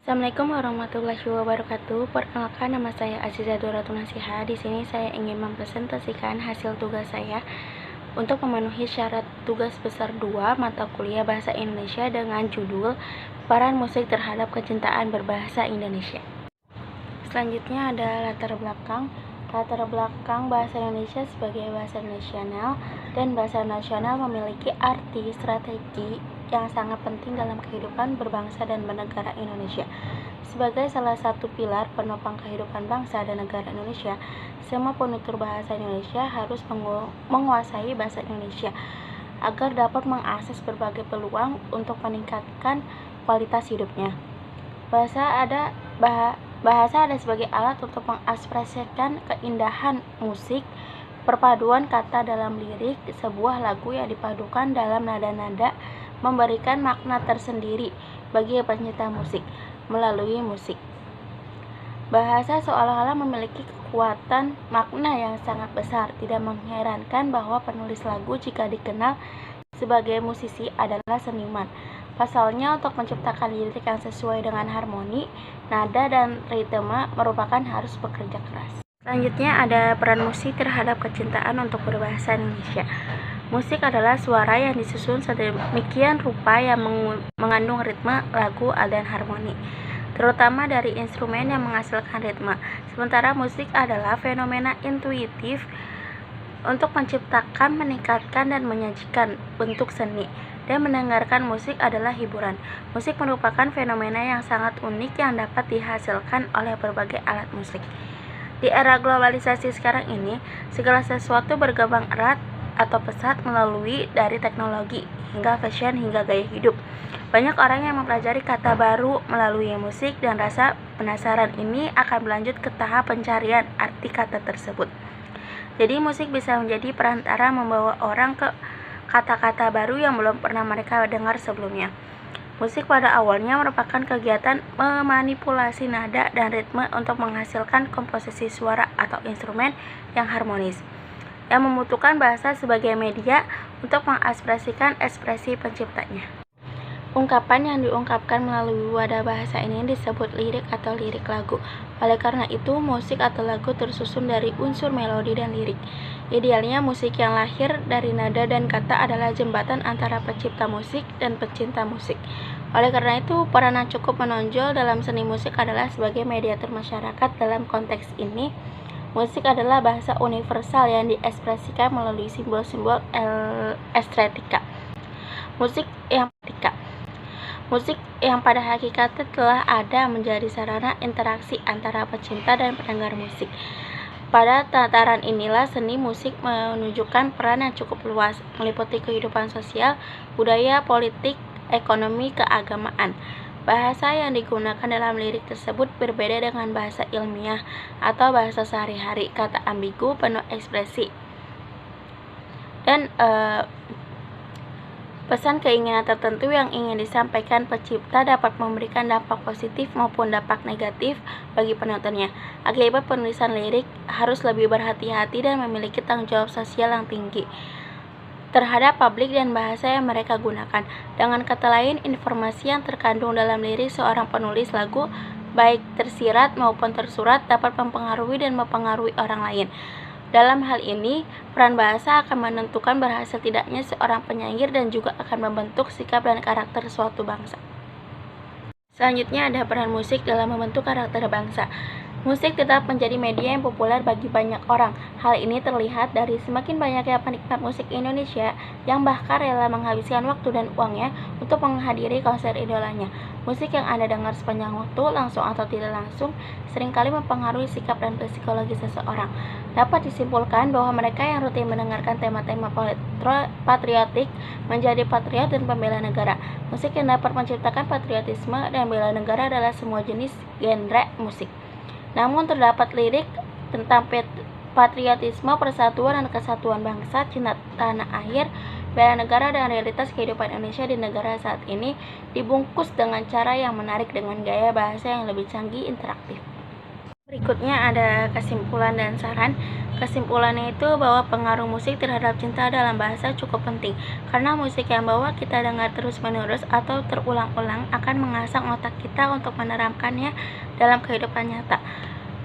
Assalamualaikum warahmatullahi wabarakatuh. Perkenalkan, nama saya Aziza Doratun Nasiha. Di sini saya ingin mempresentasikan hasil tugas saya untuk memenuhi syarat tugas besar 2 mata kuliah Bahasa Indonesia dengan judul Peran Musik Terhadap Kecintaan Berbahasa Indonesia. Selanjutnya ada latar belakang. Latar belakang bahasa Indonesia sebagai bahasa nasional dan bahasa nasional memiliki arti strategi yang sangat penting dalam kehidupan berbangsa dan bernegara Indonesia. Sebagai salah satu pilar penopang kehidupan bangsa dan negara Indonesia, semua penutur bahasa Indonesia harus menguasai bahasa Indonesia agar dapat mengakses berbagai peluang untuk meningkatkan kualitas hidupnya. Bahasa ada sebagai alat untuk mengekspresikan keindahan musik, perpaduan kata dalam lirik. Sebuah lagu yang dipadukan dalam nada-nada memberikan makna tersendiri bagi pencinta musik melalui musik. Bahasa seolah-olah memiliki kekuatan makna yang sangat besar. Tidak mengherankan bahwa penulis lagu, jika dikenal sebagai musisi, adalah seniman. Pasalnya, untuk menciptakan lirik yang sesuai dengan harmoni, nada, dan ritme merupakan harus bekerja keras. Selanjutnya ada peran musik terhadap kecintaan untuk berbahasa Indonesia. Musik adalah suara yang disusun sedemikian rupa yang mengandung ritme, lagu, dan harmoni, terutama dari instrumen yang menghasilkan ritme. Sementara musik adalah fenomena intuitif untuk menciptakan, meningkatkan, dan menyajikan bentuk seni. Dan mendengarkan musik adalah hiburan. Musik merupakan fenomena yang sangat unik yang dapat dihasilkan oleh berbagai alat musik. Di era globalisasi sekarang ini, segala sesuatu berkembang erat atau pesat melalui dari teknologi hingga fashion hingga gaya hidup. Banyak orang yang mempelajari kata baru melalui musik, dan rasa penasaran ini akan berlanjut ke tahap pencarian arti kata tersebut. Jadi musik bisa menjadi perantara membawa orang ke kata-kata baru yang belum pernah mereka dengar sebelumnya. Musik pada awalnya merupakan kegiatan memanipulasi nada dan ritme untuk menghasilkan komposisi suara atau instrumen yang harmonis, yang membutuhkan bahasa sebagai media untuk mengekspresikan ekspresi penciptanya. Ungkapan yang diungkapkan melalui wadah bahasa ini disebut lirik atau lirik lagu. Oleh karena itu, musik atau lagu tersusun dari unsur melodi dan lirik. Idealnya, musik yang lahir dari nada dan kata adalah jembatan antara pencipta musik dan pecinta musik. Oleh karena itu, peran yang cukup menonjol dalam seni musik adalah sebagai mediator masyarakat. Dalam konteks ini, musik adalah bahasa universal yang diekspresikan melalui simbol-simbol estetika. Musik yang pada hakikatnya telah ada menjadi sarana interaksi antara pecinta dan pendengar musik. Pada tataran inilah seni musik menunjukkan peran yang cukup luas, meliputi kehidupan sosial, budaya, politik, ekonomi, keagamaan. Bahasa yang digunakan dalam lirik tersebut berbeda dengan bahasa ilmiah atau bahasa sehari-hari, kata ambigu, penuh ekspresi, dan pesan keinginan tertentu yang ingin disampaikan pencipta dapat memberikan dampak positif maupun dampak negatif bagi penontonnya. Akibat penulisan lirik harus lebih berhati-hati dan memiliki tanggung jawab sosial yang tinggi terhadap publik dan bahasa yang mereka gunakan. Dengan kata lain, informasi yang terkandung dalam lirik seorang penulis lagu, baik tersirat maupun tersurat, dapat mempengaruhi dan mempengaruhi orang lain. Dalam hal ini, peran bahasa akan menentukan berhasil tidaknya seorang penyair dan juga akan membentuk sikap dan karakter suatu bangsa. Selanjutnya ada peran musik dalam membentuk karakter bangsa. Musik tetap menjadi media yang populer bagi banyak orang. Hal ini terlihat dari semakin banyaknya penikmat musik Indonesia yang bahkan rela menghabiskan waktu dan uangnya untuk menghadiri konser idolanya. Musik yang Anda dengar sepanjang waktu, langsung atau tidak langsung, seringkali mempengaruhi sikap dan psikologi seseorang. Dapat disimpulkan bahwa mereka yang rutin mendengarkan tema-tema patriotik menjadi patriot dan pembela negara. Musik yang dapat menciptakan patriotisme dan bela negara adalah semua jenis genre musik. Namun terdapat lirik tentang patriotisme, persatuan dan kesatuan bangsa, cinta tanah air, bela negara, dan realitas kehidupan Indonesia di negara saat ini dibungkus dengan cara yang menarik dengan gaya bahasa yang lebih canggih, interaktif. Berikutnya ada kesimpulan dan saran. Kesimpulannya itu bahwa pengaruh musik terhadap cinta dalam bahasa cukup penting, karena musik yang bawa kita dengar terus-menerus atau terulang-ulang akan mengasah otak kita untuk menerapkannya dalam kehidupan nyata.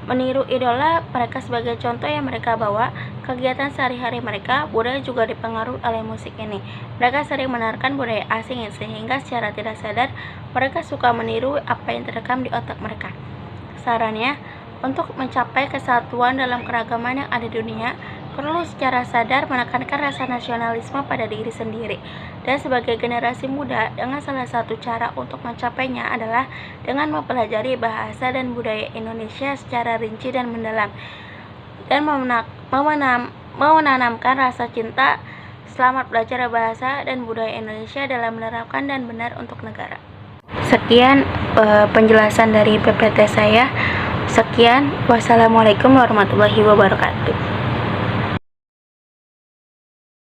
Meniru idola mereka sebagai contoh yang mereka bawa, kegiatan sehari-hari mereka, budaya juga dipengaruhi oleh musik ini. Mereka sering mendengarkan budaya asing sehingga secara tidak sadar mereka suka meniru apa yang terekam di otak mereka. Sarannya, untuk mencapai kesatuan dalam keragaman yang ada di dunia, perlu secara sadar menekankan rasa nasionalisme pada diri sendiri. Dan sebagai generasi muda, dengan salah satu cara untuk mencapainya adalah dengan mempelajari bahasa dan budaya Indonesia secara rinci dan mendalam, dan menanamkan rasa cinta. Selamat belajar bahasa dan budaya Indonesia dalam menerapkan dan benar untuk negara. Sekian penjelasan dari PPT saya. Sekian, wassalamualaikum warahmatullahi wabarakatuh.